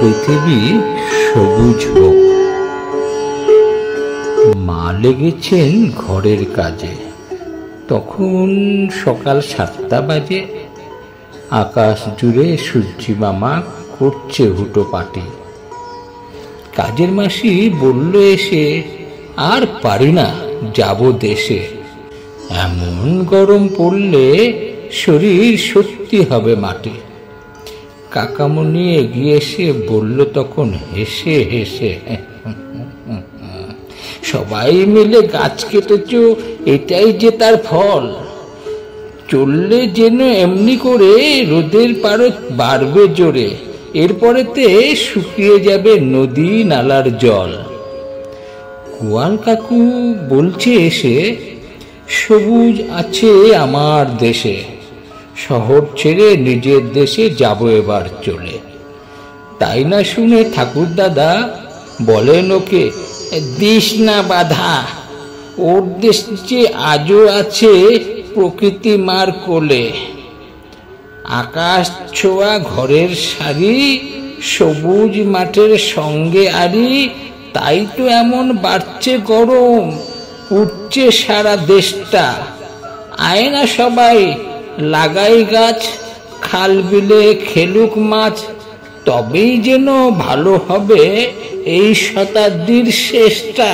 পৃথিবী সবুজ হোক। মা লেগেছেন ঘরের কাজে, তখন সকাল 7টা বাজে। আকাশ জুড়ে সূর্যি মামা করছে হুটোপাটি। কাজের মাসি বলল এসে, আর পারি না, যাব দেশে। এমন গরম পড়লে শরীর সত্যি হবে মাটি। কাকামণি এগিয়ে এসে বলল তখন হেসে হেসে, সবাই মিলে গাছ কেটেছ, এটাই যে তার ফল। চললে যেন এমনি করে রোদের পারদ বাড়বে জোরে, এরপরেতে শুকিয়ে যাবে নদী নালার জল। গোয়াল কাকু বলছে এসে, সবুজ আছে আমার দেশে, শহর ছেড়ে নিজের দেশে যাব এবার চলে। তাই না শুনে ঠাকুর দাদা বলেন ওকে, দিস না বাধা, ওর দেশ যে আজও আছে প্রকৃতি মার কোলে। আকাশ ছোঁয়া ঘরের সারি, সবুজ মাঠের সঙ্গে আরি, তাই তো এমন বাড়ছে গরম, উঠছে সারা দেশটা। আয় না সবাই লাগাই গাছ, খাল বিলে খেলুক মাছ, তবেই যেন ভালো হবে এই শতাব্দীর শেষটা।